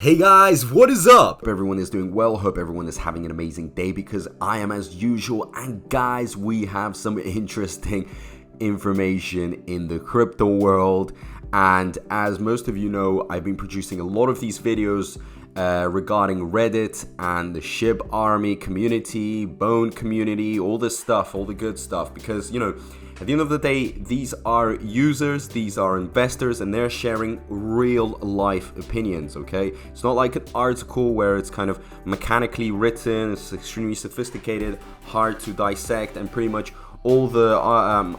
Hey guys, what is up? Hope everyone is doing well. Hope everyone is having an amazing day because I am as usual. And guys, we have some interesting information in the crypto world. And as most of you know, I've been producing a lot of these videos regarding Reddit and the SHIB army community, Bone community, all this stuff, all the good stuff. Because, you know, at the end of the day, these are users, these are investors, and they're sharing real life opinions, okay? It's not like an article where it's kind of mechanically written, it's extremely sophisticated, hard to dissect, and pretty much all the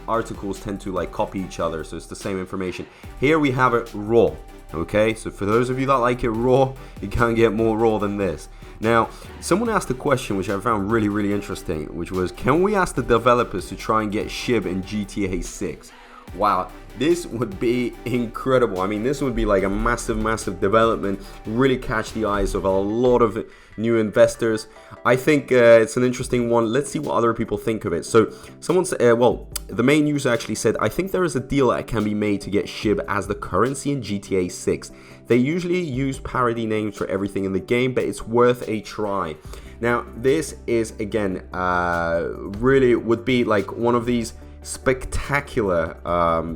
articles tend to like copy each other, so it's the same information. Here we have it raw, okay? So for those of you that like it raw, you can't get more raw than this. Now, someone asked a question which I found really interesting, which was, can we ask the developers to try and get SHIB in GTA6? Wow, this would be incredible. I mean, this would be like a massive development, really catch the eyes of a lot of new investors. I think it's an interesting one. Let's see what other people think of it. So someone said, the main user actually said, I think there is a deal that can be made to get SHIB as the currency in GTA 6. They usually use parody names for everything in the game, but it's worth a try. Now, this is, again, really would be like one of these spectacular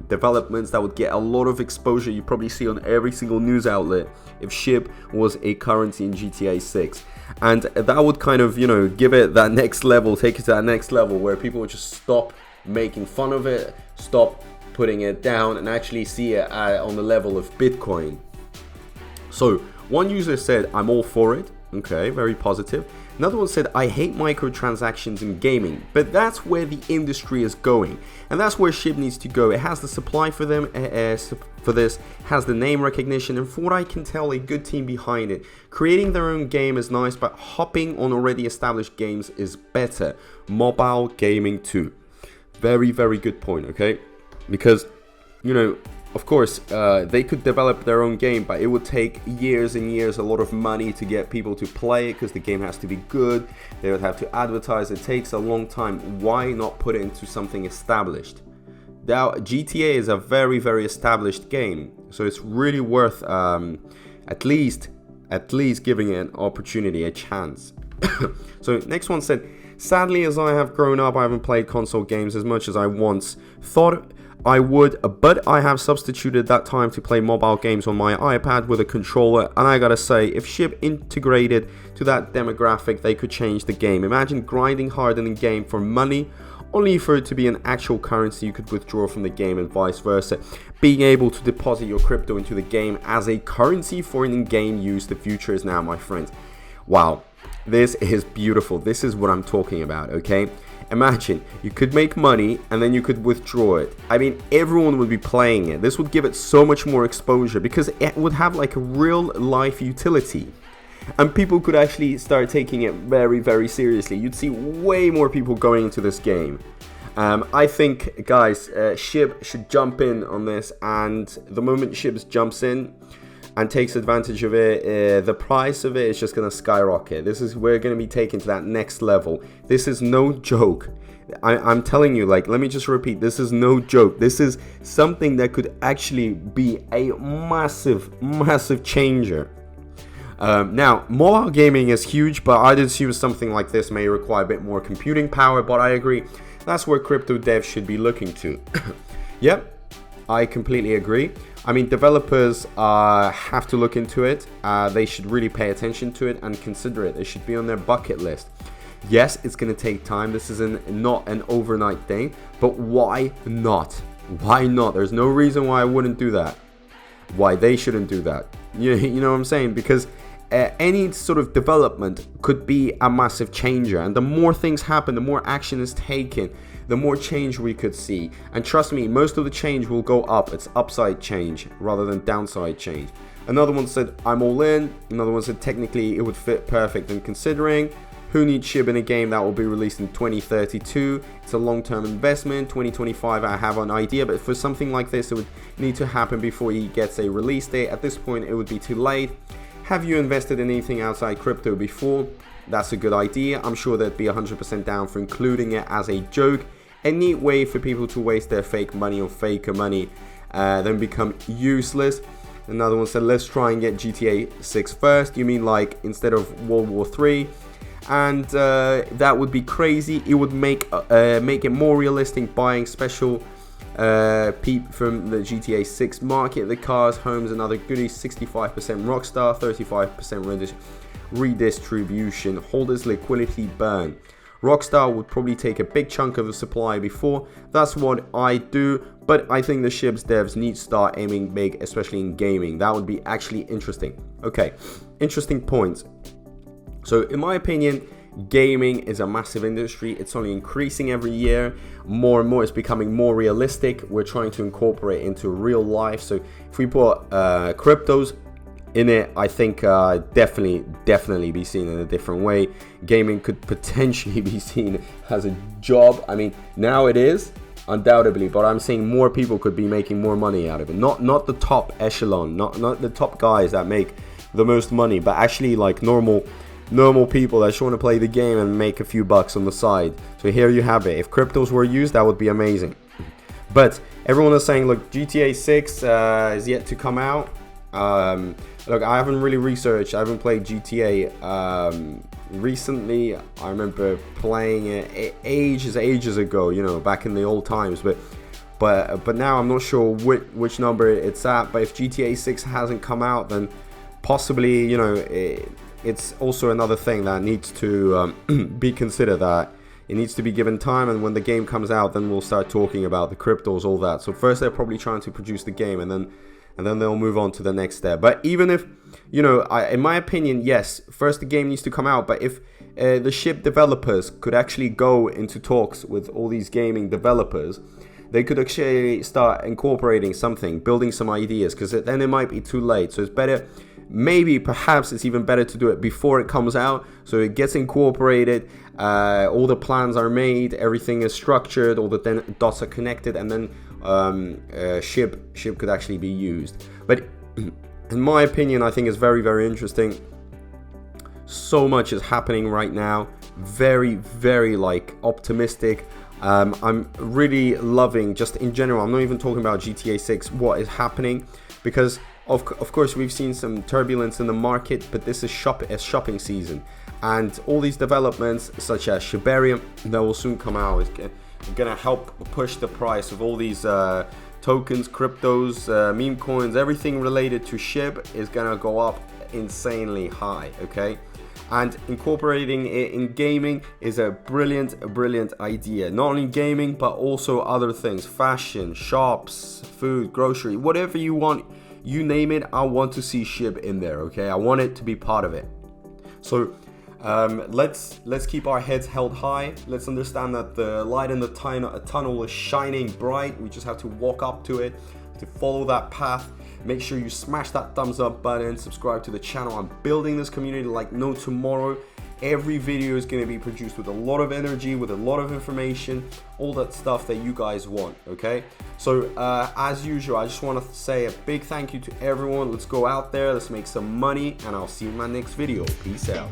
developments that would get a lot of exposure. You probably see on every single news outlet if SHIB was a currency in GTA 6. And that would kind of, you know, give it that next level, take it to that next level where people would just stop making fun of it, stop putting it down, and actually see it on the level of Bitcoin. So one user said, I'm all for it. Okay, very positive. Another one said, I hate microtransactions in gaming, but that's where the industry is going, and that's where SHIB needs to go. It has the supply for them, for this, has the name recognition, and for what I can tell, a good team behind it. Creating their own game is nice, but hopping on already established games is better. Mobile gaming too. Very good point, okay? Because, you know, of course, they could develop their own game, but it would take years and years, a lot of money to get people to play it because the game has to be good. They would have to advertise. It takes a long time. Why not put it into something established? Now, GTA is a very established game, so it's really worth at least giving it an opportunity, a chance. So next one said, sadly, as I have grown up, I haven't played console games as much as I once thought I would, but I have substituted that time to play mobile games on my iPad with a controller, and I gotta say, if SHIB integrated to that demographic, they could change the game. Imagine grinding hard in the game for money, only for it to be an actual currency you could withdraw from the game and vice versa. Being able to deposit your crypto into the game as a currency for an in-game use, the future is now, my friends. Wow, this is beautiful. This is what I'm talking about, okay? Imagine, you could make money and then you could withdraw it. I mean, everyone would be playing it. This would give it so much more exposure because it would have like a real life utility. And people could actually start taking it very seriously. You'd see way more people going into this game. I think, guys, SHIB should jump in on this, and the moment SHIB jumps in and takes advantage of it, the price of it is just going to skyrocket. We're going to be taken to that next level. This is no joke. I'm telling you, like, let me just repeat, this is no joke. This is something that could actually be a massive changer. Now, mobile gaming is huge, but I'd assume something like this may require a bit more computing power, but I agree, that's where crypto devs should be looking to. Yep, I completely agree. I mean, developers have to look into it. They should really pay attention to it and consider it. It should be on their bucket list. Yes, it's going to take time. This is not an overnight thing, but why not? Why not? There's no reason why I wouldn't do that. Why they shouldn't do that. You know what I'm saying? Because any sort of development could be a massive changer, and the more things happen, the more action is taken, the more change we could see. And trust me, most of the change will go up. It's upside change rather than downside change. Another one said, I'm all in. Another one said, technically it would fit perfect. And considering who needs SHIB in a game that will be released in 2032, it's a long-term investment. 2025, I have an idea, but for something like this, it would need to happen before he gets a release date. At this point, it would be too late. Have you invested in anything outside crypto before? That's a good idea. I'm sure they'd be 100% down for including it as a joke. A neat way for people to waste their fake money or faker money, then become useless. Another one said, let's try and get GTA 6 first. You mean like instead of World War 3? And that would be crazy. It would make it more realistic buying special peep from the GTA 6 market. The cars, homes, and other goodies. 65% Rockstar, 35% redistribution. Holders liquidity burn. Rockstar would probably take a big chunk of the supply before. That's what I do, but I think the SHIB's devs need to start aiming big, especially in gaming. That would be actually interesting. Okay, interesting points. So in my opinion, gaming is a massive industry. It's only increasing every year. More and more, it's becoming more realistic. We're trying to incorporate into real life. So if we put cryptos in it, I think definitely be seen in a different way. Gaming could potentially be seen as a job. I mean, now it is, undoubtedly, but I'm saying more people could be making more money out of it. Not the top echelon, not the top guys that make the most money, but actually like normal people that just want to play the game and make a few bucks on the side. So here you have it. If cryptos were used, that would be amazing. But everyone is saying, look, GTA 6 is yet to come out. Look, I haven't really researched. I haven't played GTA recently. I remember playing it ages ago, you know, back in the old times. But now I'm not sure which number it's at. But if GTA 6 hasn't come out, then possibly, you know, it's also another thing that needs to be considered, that it needs to be given time, and when the game comes out, then we'll start talking about the cryptos, all that. So first they're probably trying to produce the game, and then they'll move on to the next step. But even if, you know, in my opinion, yes, first the game needs to come out, but if the SHIB developers could actually go into talks with all these gaming developers, they could actually start incorporating something, building some ideas, because then it might be too late. So it's better, maybe perhaps it's even better to do it before it comes out, so it gets incorporated, all the plans are made, everything is structured, all the dots are connected, and then SHIB could actually be used. But in my opinion, I think it's very interesting. So much is happening right now, very like optimistic. I'm really loving, just in general, I'm not even talking about GTA 6, what is happening, because of course we've seen some turbulence in the market, but this is shopping season, and all these developments such as Shibarium that will soon come out is gonna help push the price of all these tokens, cryptos, meme coins, everything related to SHIB is gonna go up insanely high. Okay, and incorporating it in gaming is a brilliant idea. Not only gaming, but also other things, fashion, shops, food, grocery, whatever you want, you name it, I want to see SHIB in there. Okay, I want it to be part of it. So let's keep our heads held high. Let's understand that the light in the tunnel is shining bright. We just have to walk up to it, to follow that path. Make sure you smash that thumbs up button, subscribe to the channel. I'm building this community like no tomorrow. Every video is going to be produced with a lot of energy, with a lot of information, all that stuff that you guys want. Okay, so as usual, I just want to say a big thank you to everyone. Let's go out there, let's make some money, and I'll see you in my next video. Peace out.